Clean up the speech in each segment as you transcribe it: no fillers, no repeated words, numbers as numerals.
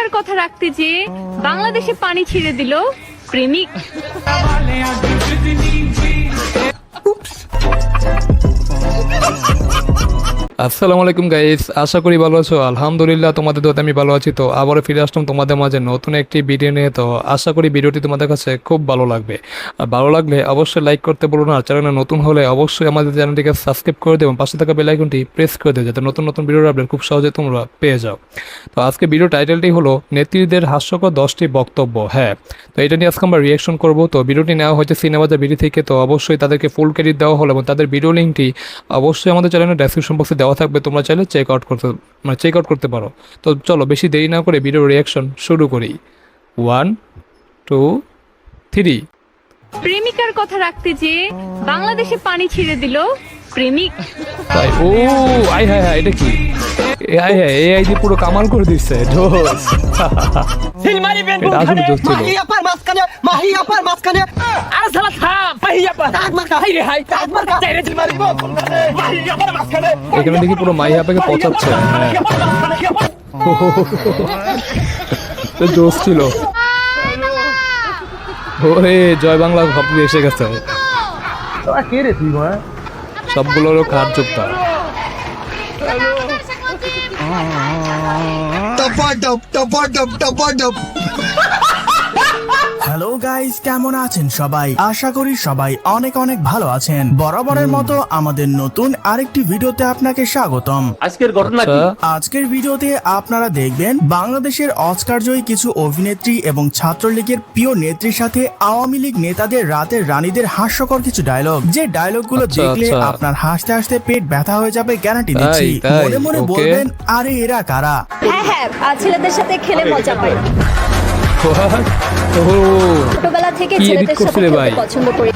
প্রেমিকার কথা রাখতে যে বাংলাদেশে পানি ছিঁড়ে দিল প্রেমিক। আসসালামু আলাইকুম গাইস, আশা করি ভালো আছো। আলহামদুলিল্লাহ তোমাদের দোয়াতে আমি ভালো আছি। তো আবারও ফিরে আসলাম তোমাদের মাঝে নতুন একটি ভিডিও নিয়ে। তো আশা করি ভিডিওটি তোমাদের কাছে খুব ভালো লাগবে। আর ভালো লাগলে অবশ্যই লাইক করতে বলো না। আর চ্যানেলে নতুন হলে অবশ্যই আমাদের চ্যানেলটিকে সাবস্ক্রাইব করে দেবো, পাশে থাকা বেল আইকনটি প্রেস করে দেবো, যাতে নতুন নতুন ভিডিওর আপডেট খুব সহজে তোমরা পেয়ে যাও। তো আজকে ভিডিও টাইটেলটি হলো নেত্রীদের হাস্যকর 10টি বক্তব্য। হ্যাঁ, তো এটা নিয়ে আজকে আমরা রিয়াকশন করবো। তো ভিডিওটি নেওয়া হয়েছে সিনেমাজা বিডি থেকে। তো অবশ্যই তাদেরকে ফুল ক্রেডিট দেওয়া হলো এবং তাদের ভিডিও লিঙ্কটি অবশ্যই আমাদের চ্যানেলের ডেসক্রিপশন বক্সে দেওয়া থাকবে, তোমরা চাইলে চেক আউট করতে পারো। তো চলো বেশি দেরি না করে ভিডিও রিয়াকশন শুরু করি। 1 2 3। প্রেমিকার কথা রাখতে যে বাংলাদেশে পানি ছিঁড়ে দিল প্রেমিক। তাই ও আই হ্যাঁ হ্যাঁ, এটা কি আই হ্যাঁ এআই দিয়ে পুরো কামাল করে দিচ্ছে। জোস, এটা আসলে জোস ছিল। এখানে দেখি পুরো মাই হাপাকে পচাচ্ছে। হ্যাঁ, তো জোস ছিল। ওরে জয় বাংলা ভাবলি এসে গেছে। সবগুলোরও কার যোগতা। হ্যালো গাইস, কেমন আছেন সবাই? আশা করি সবাই অনেক অনেক ভালো আছেন। বরাবরের মতো আমাদের নতুন আরেকটি ভিডিওতে আপনাকে স্বাগতম। আজকের ভিডিওতে আপনারা দেখবেন বাংলাদেশের অস্কার জয়ী কিছু অভিনেত্রী এবং ছাত্রলীগের প্রিয় নেত্রীর সাথে আওয়ামী লীগ নেতাদের রাতের রানীদের হাস্যকর কিছু ডায়লগ, যে ডায়লগগুলো দেখলে আপনার হাসতে হাসতে পেট ব্যথা হয়ে যাবে, গ্যারান্টি দিচ্ছি। মনে মনে বলবেন, আরে এরা কারা? হ্যাঁ, ছেলেদের সাথে খেলে মজা পাই। ছোটবেলা থেকে ছেলেদের সাথে খেলতে পছন্দ করি।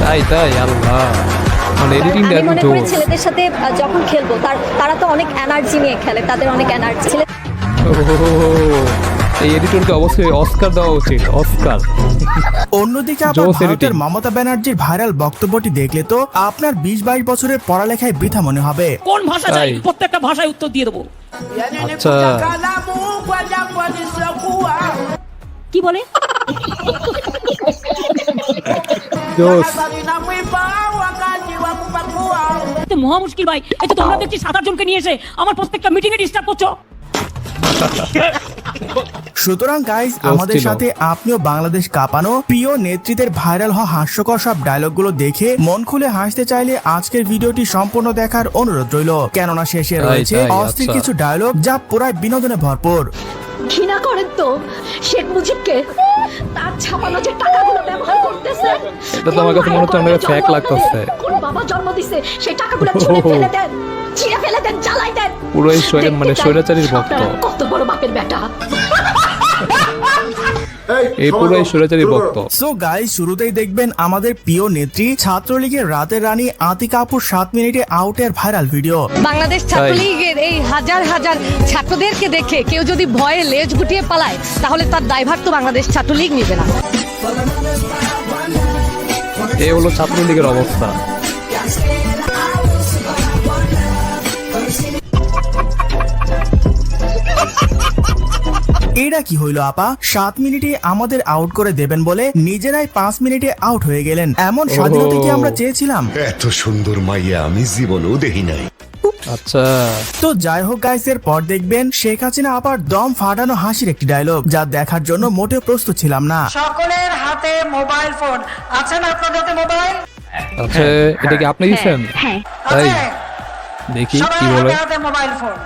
তাই আল্লাহ, মানে এডিটিংটা আমি মনে একটু করি ছেলেদের সাথে যখন খেলবো তারা তো অনেক এনার্জি নিয়ে খেলে, তাদের অনেক এনার্জি। এই এডিটরকে অবশ্যই অস্কার দেওয়া উচিত, অস্কার। অন্যদিকে আবার ভারতের মমতা ব্যানার্জির ভাইরাল বক্তব্যটি দেখলে তো আপনার 20-22 বছরের পড়ালেখায় বৃথা মনে হবে। কোন ভাষা চাই, প্রত্যেকটা ভাষায় উত্তর দিয়ে দেবো। আচ্ছা, কি বলে? মহা মুশকিল ভাই। এই তো তোমরা দেখছি 7-8 জনকে নিয়ে এসে আমার প্রত্যেকটা মিটিং এ ডিস্টার্ব করছো। সুতরাং গাইস, আমাদের সাথে আপনিও বাংলাদেশ কাঁপানো প্রিয় নেত্রীদের ভাইরাল হওয়া হাস্যকর সব ডায়লগগুলো দেখে মন খুলে হাসতে চাইলে আজকের ভিডিওটি সম্পূর্ণ দেখার অনুরোধ রইল, কেননা শেষে রয়েছে অস্থির কিছু ডায়লগ যা পুরাই বিনোদনে ভরপুর। ঘৃণা করেন তো শেখ মুজিবকে, তার ছাপানো যে টাকাগুলো ব্যবহার করতেছে। এটা তো আমার কাছে মনে হচ্ছে অনেক ফেক লাগতেছে। কোন বাবা জন্ম দিছে সেই টাকাগুলো ছুঁড়ে ফেলে দেন, জ্বালাই দেন। পুরো এই মানে স্বৈরাচারীর ভক্ত। কত বড় বাপের বেটা। এই পুরো এই স্বৈরাচারী ভক্ত। সো গাইস, শুরুতেই দেখবেন আমাদের প্রিয় নেত্রী ছাত্রলীগের রাতের রানী আতিকা আপুর 7 মিনিটে আউটের ভাইরাল ভিডিও। বাংলাদেশ ছাত্রলীগের এই হাজার হাজার ছাত্রদেরকে দেখে কেউ যদি ভয়ে লেজ গুটিয়ে পালায়, তাহলে তার দায়ভার তো বাংলাদেশ ছাত্রলীগ নেবে না। এই হলো ছাত্রলীগের অবস্থা। এটা কি হইলো আপা? 7 মিনিটে আমাদের আউট করে দেবেন বলে নিজেরাই 5 মিনিটে আউট হয়ে গেলেন। এমন স্বাধীনতা কি আমরা চেয়েছিলাম? এত সুন্দর মাইয়া আমি জীবনেও দেখি নাই। আচ্ছা, তো যাই হোক গাইস, এর পর দেখবেন শেখ হাসিনা আবার দম ফাটানো হাসির একটি ডায়লগ, যা দেখার জন্য মোটেও প্রস্তুত ছিলাম না। সকলের হাতে মোবাইল ফোন আছে না? আপনাদের হাতে মোবাইল আচ্ছা, এটা কি আপনি দিয়েছেন? হ্যাঁ, তাই দেখি কি বলে। হাতে মোবাইল ফোন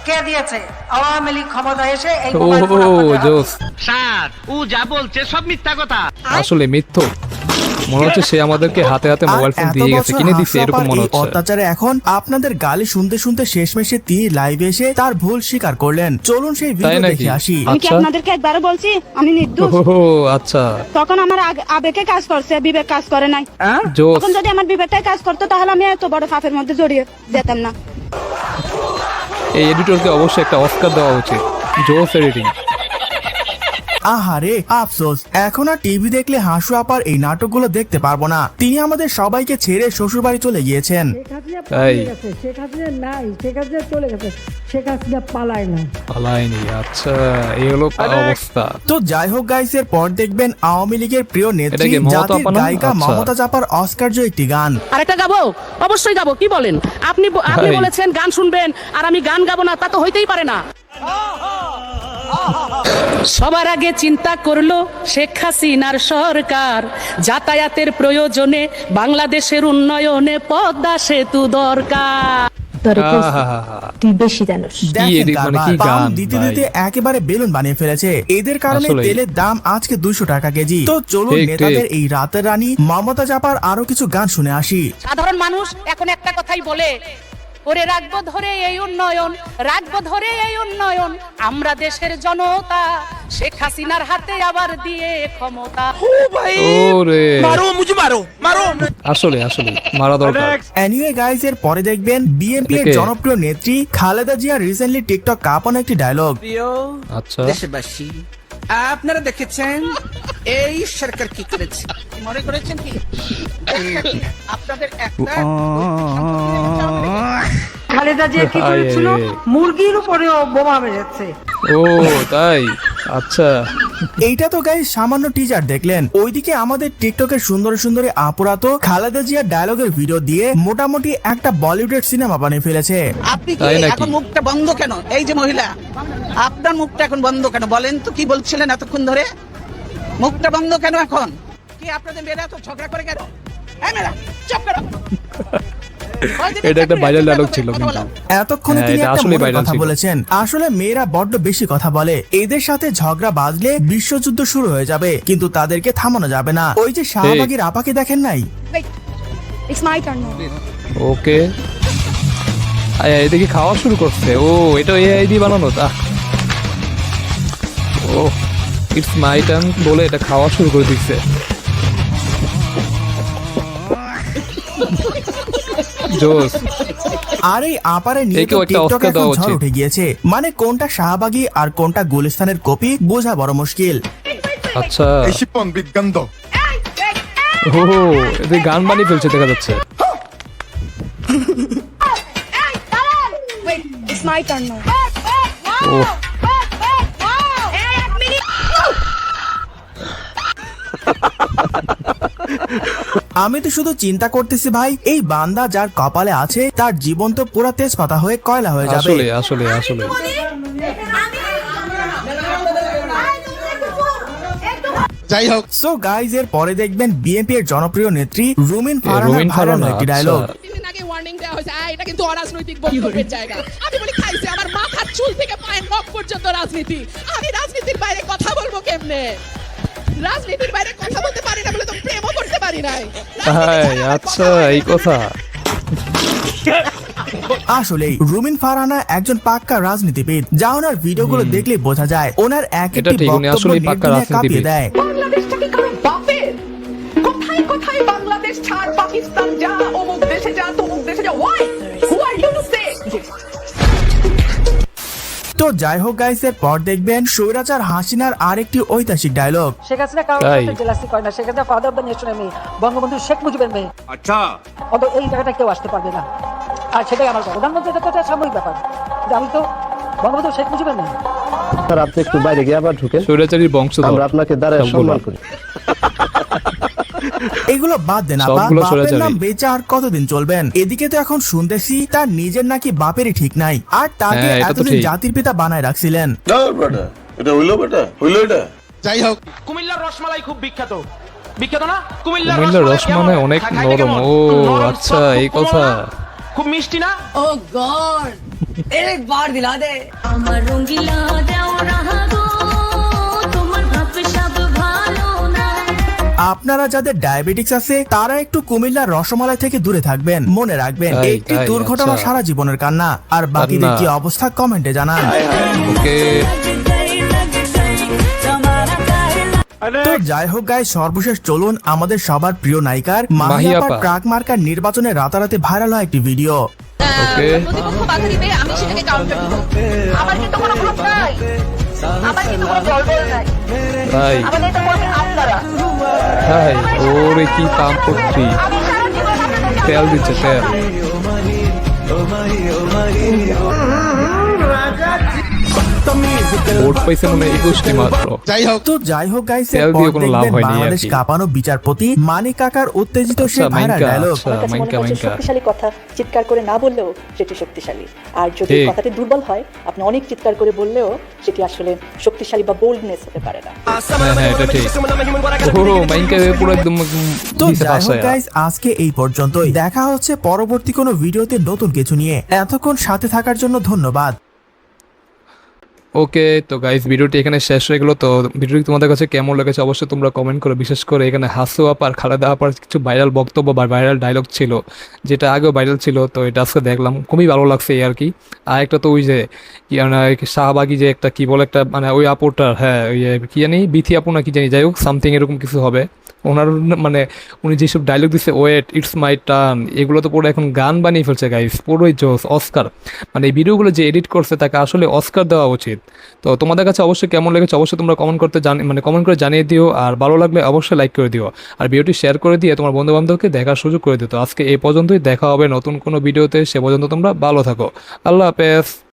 কে দিয়েছে? আওয়ামী লীগ ক্ষমতা এসে এই ও মোবাইল ফোন জোস। স্যার, ও যা বলছে সব মিথ্যা কথা। আসলে মিথ্য মনে হচ্ছে, সে আমাদেরকে হাতে হাতে মোবাইল ফোন দিয়ে গেছে, কিনে দিছে, এরকম মনে হচ্ছে। অত্যাচারে এখন আপনাদের গালি শুনতে শুনতে শেষমেশে তিনি লাইভে এসে তার ভুল স্বীকার করলেন। চলুন সেই ভিডিও দেখে আসি। আমি কি আপনাদেরকে একবারও বলছি আমি নির্দোষ? আচ্ছা, তখন আমার আবেগে কাজ করছে, বিবেক কাজ করে নাই। তখন যদি আমার বিবেকটাই কাজ করতো তাহলে আমি এত বড় পাপের মধ্যে জড়িয়ে যেতাম না। এই এডিটরকে অবশ্যই একটা অস্কার দেওয়া উচিত। জোস এডিটিং। আহারে আফসোস, এখন আর টিভি দেখলে হাসু আপার এই নাটকগুলো দেখতে পারবো না। তিনি আমাদের সবাইকে ছেড়ে শ্বশুর বাড়ি চলে গিয়েছেন। তাই শেখ হাসিনা নাই, শেখ হাসিনা চলে গেছে, শেখ হাসিনা পালায় না। পালায়নি। আচ্ছা, এই হলো অবস্থা। তো যাই হোক গাইস, এর পর দেখবেন আওয়ামী লীগের প্রিয় নেত্রী এটা কি মমতা জাতির আপা না? গায়িকা আচ্ছা। মমতা জাপার অস্কারজয়ী একটি গান। আরেকটা গাবো, অবশ্যই গাবো, কি বলেন আপনি? আপনি ভাই। বলেছেন গান শুনবেন আর আমি গান গাবো না, তা তো হইতেই পারে না। সবার আগে চিন্তা করলো শেখ হাসিনার সরকার, যাতায়াতের প্রয়োজনে বাংলাদেশের উন্নয়নে পদ্মা সেতু দরকার। তুই বেশি জানোস। দেখেন মানে কারবার, কি পাম গান দিতে ভাই। দিতে একেবারে বেলুন বানিয়ে ফেলেছে। এদের কারণে আসলেই। তেলের দাম আজকে 200 টাকা কেজি। তো চলুন ঠিক, নেতাদের ঠিক। এই রাতের রানী মমতা জাপার আরো কিছু গান শুনে আসি। সাধারণ মানুষ এখন একটা কথাই বলে, ওরে রাখবো ধরে এই উন্নয়ন, রাখবো ধরে এই উন্নয়ন, আমরা দেশের জনতা শেখ হাসিনার হাতে আবার দিয়ে ক্ষমতা। ওরে আসলে আসলে মারা দরকার। এনিওয়ে গাইস, এর পরে দেখবেন বিএনপি এর এটাকে- জনপ্রিয় নেত্রী খালেদা জিয়া রিসেন্টলি টিকটক কাঁপানো একটি ডায়লগ। আচ্ছা, দেশবাসী, আপনারা দেখেছেন এই সরকার কি করেছে, মনে করেছেন কি আপনাদের একটা খালেদা জিয়া কি আয়, করেছিল? আয়, আয়। মুরগির উপরেও বোমা মেরেছে। ও তাই, আচ্ছা। এইটা তো গাইস সামান্য টিজার দেখলেন। ওইদিকে আমাদের টিকটকের সুন্দর সুন্দরী আপুরা তো খালেদা জিয়ার ডায়লগের ভিডিও দিয়ে মোটামুটি একটা বলিউডের সিনেমা বানিয়ে ফেলেছে। আপনি কি তাই নাকি? এখন মুখটা বন্ধ কেন? এই যে মহিলা, আপনার মুখটা এখন বন্ধ কেন? বলেন তো, কি বলছিলেন এতক্ষণ ধরে? মুখটা বন্ধ কেন এখন? কি আপনাদের মেয়েরা তো ঝগড়া করে কেন? এই মেয়েরা, চুপ করো। এটা একটা ভাইরাল ডায়লগ ছিল কিন্তু। এতক্ষণে হ্যাঁ, তিনি এটা একটা আসলেই মনের viral কথা ছিল। বলেছেন। আসলে মেয়েরা বড্ড বেশি কথা বলে। এদের সাথে ঝগড়া বাজলে বিশ্বযুদ্ধ শুরু হয়ে যাবে, কিন্তু তাদেরকে থামানো যাবে না। ওই যে শাহবাগীর আপাকে দেখেন নাই? It's my turn now. ওকে, এদিকে খাওয়া শুরু করছে। ও এটা এআই দিয়ে বানানো তা। ও ইটস মাই টার্ন বলে এটা খাওয়া শুরু করে দিচ্ছে। জোস। আর এই আপারে নিয়ে একেও তো একটা টিকটক অস্কার এখন দেওয়া ঝড় উচিত। উঠে গিয়েছে। মানে কোনটা শাহবাগী আর কোনটা গুলিস্তানের কপি বোঝা বড় মুশকিল। আচ্ছা, ও এদের গান বানিয়ে ফেলছে দেখা যাচ্ছে। Wait, it's my turn now. ও আমি তো শুধু চিন্তা করতেছি ভাই, এই বান্দা যার কপালে আছে তার জীবন তো পুরা তেজপাতা হয়ে কয়লা হয়ে যাবে। আসলে আসলে আসলে যাই হোক, সো গাইজ, এর পরে দেখবেন বিএনপি এর জনপ্রিয় নেত্রী রুমিন ফারহানার রুমিন ভাইরাল ফারহানা, একটি আচ্ছা। ডায়লগ। কিছুদিন আগে ওয়ার্নিং দেওয়া হয়েছে, এটা কিন্তু অরাজনৈতিক বক্তব্যের জায়গা। আমি বলি খাইছে আমার মাথার চুল থেকে পায়ের নখ পর্যন্ত রাজনীতি। আমি রাজনীতির বাইরে কথা বলবো কেমনে? রাজনীতির বাইরে কথা বলতে পারি না বলে তো প্রেমও করতে পারি নাই। তাই, আচ্ছা এই কথা। আসলেই রুমিন ফারহানা একজন পাক্কা রাজনীতিবিদ, যা ওনার ভিডিওগুলো দেখলে বোঝা যায়। ওনার এক এটা একটি ঠিক, উনি বক্তব্য আসলেই পাক্কা নির্দ্বিধায় কাঁপিয়ে রাজনীতিবিদ। দেয়। বাংলাদেশটা কি কারো বাপের? কোথায় কোথায় বাংলাদেশ ছাড়, পাকিস্তান যা, অমুক দেশে যা, তমুক দেশে যা। Why? Who are you to say? তো যাই হোক গাইস, এর পর দেখবেন স্বৈরাচার হাসিনার আরেকটি ঐতিহাসিক ডায়লগ। শেখ হাসিনা কারোর তাই। সাথে জেলাসি করে না। Sheikh Hasina father of the নেশনের মেয়ে, বঙ্গবন্ধু শেখ মুজিবের মেয়ে। আচ্ছা, অত এই জায়গাটা কেউ আসতে পারবে না। আর সেটাই আমার কথা। প্রধানমন্ত্রী এটা তো একটা সাময়িক ব্যাপার, কিন্তু আমি তো বঙ্গবন্ধু শেখ মুজিবের মেয়ে। স্যার, আপনি একটু বাইরে গিয়ে আবার ঢুকেন, স্বৈরাচারীর বংশধর। আমরা আপনাকে দাঁড়ায় সবগুলো। সম্মান করি। এগুলো বাদ দেন আপা, সবগুলো বাপের স্বৈরাচারী। নাম বেচে আর কতদিন চলবেন? এদিকে তো এখন শুনতেছি তার নিজের নাকি বাপেরই ঠিক নাই, আর তাকে হ্যাঁ, এটা তো এতদিন ঠিক। জাতির পিতা বানায় রাখছিলেন। যাই হোক, কুমিল্লার রসমালাই খুব বিখ্যাত, বিখ্যাত না? কুমিল্লার কুমিল্লার রস কেমন? মানে অনেক খাইতে নরম। কেমন? ও নরম, আচ্ছা সফট, এই খুব কথা। কোমল না? খুব মিষ্টি না? ও গড, এক বার দিলা দে। আমার রঙ্গিলা দেও রাহা গো, তোমার ভাব সব ভালো না। আপনারা যাদের ডায়াবেটিক্স আছে তারা একটু কুমিল্লার রসমালাই থেকে দূরে থাকবেন। মনে রাখবেন, তাই, একটি তাই, দুর্ঘটনা আচ্ছা। সারা জীবনের কান্না। আর বাকিদের কান্না। কি অবস্থা কমেন্টে জানান। ওকে, তো যাই হোক গাইস, সর্বশেষ চলুন আমাদের সবার প্রিয় নায়িকার মাহি মাহিয়াপার আপা। ট্রাক মার্কার নির্বাচনে রাতারাতি ভাইরাল হয় একটি ভিডিও। ওকে। প্রতিপক্ষ বাধা দিবে, আমি সেটাকে কাউন্টার দিব। আমার কিন্তু কোনো ভোট নাই। তাই তাই ওরে কি কাম করছি, তেল দিচ্ছে তেল। ভোট পাইছে মনে হয় 21টি মাত্র। যাই হোক তো যাই হোক গাইস, তেল দিয়ে কোনো লাভ হয়নি আর বাংলাদেশ কি। কাঁপানো বিচারপতি মানিক কাকার উত্তেজিত আচ্ছা, সেই ভাইরাল মাইনকা, ডায়লগ। আচ্ছা, মাইনকা, মাইনকা। শক্তিশালী কথা চিৎকার করে না বললেও সেটি শক্তিশালী, আর যদি ঠিক। কথাটি দুর্বল হয় আপনি অনেক চিৎকার করে বললেও সেটি আসলে শক্তিশালী বা বোল্ডনেস হতে পারে না। হ্যাঁ হ্যাঁ, এটা ঠিক। ও মাইনকা পুরো একদম তো দিছে যাই হোক পাশায়। গাইস, আজকে এই পর্যন্তই। দেখা হচ্ছে পরবর্তী কোনো ভিডিওতে নতুন কিছু নিয়ে। এতক্ষণ সাথে থাকার জন্য ধন্যবাদ। ওকে, তো গাইস ভিডিওটি এখানে শেষ হয়ে গেল। তো ভিডিওটি তোমাদের কাছে কেমন লেগেছে অবশ্যই তোমরা কমেন্ট করো। বিশেষ করে এখানে হাসু আপা আর খালেদা আপার কিছু ভাইরাল বক্তব্য বা ভাইরাল ডায়লগ ছিল, যেটা আগেও ভাইরাল ছিল, তো এটা আজকে দেখলাম, খুবই ভালো লাগছে এই আর কি। আর একটা তো ওই যে কি শাহবাগি যে একটা কি বলে একটা মানে ওই আপুটার, হ্যাঁ ওই কি জানি বিথি আপু না কি জানি, যাই হোক সামথিং এরকম কিছু হবে ওনার, মানে উনি যেসব ডায়লগ দিচ্ছে ওয়েট ইটস মাই টার্ন, এগুলো তো পুরো এখন গান বানিয়ে ফেলছে গাইস, পুরোই জোস, অস্কার। মানে এই ভিডিওগুলো যে এডিট করছে তাকে আসলে অস্কার দেওয়া উচিত। তো তোমাদের কাছে অবশ্যই কেমন লেগেছে অবশ্যই তোমরা কমেন্ট করতে মানে কমেন্ট করে জানিয়ে দিও, আর ভালো লাগলে অবশ্যই লাইক করে দিও, আর ভিডিওটি শেয়ার করে দিয়ে তোমার বন্ধু বান্ধবকে দেখার সুযোগ করে দিও। তো আজকে এই পর্যন্তই, দেখা হবে নতুন কোনো ভিডিওতে, সে পর্যন্ত তোমরা ভালো থাকো, আল্লাহ হাফেজ।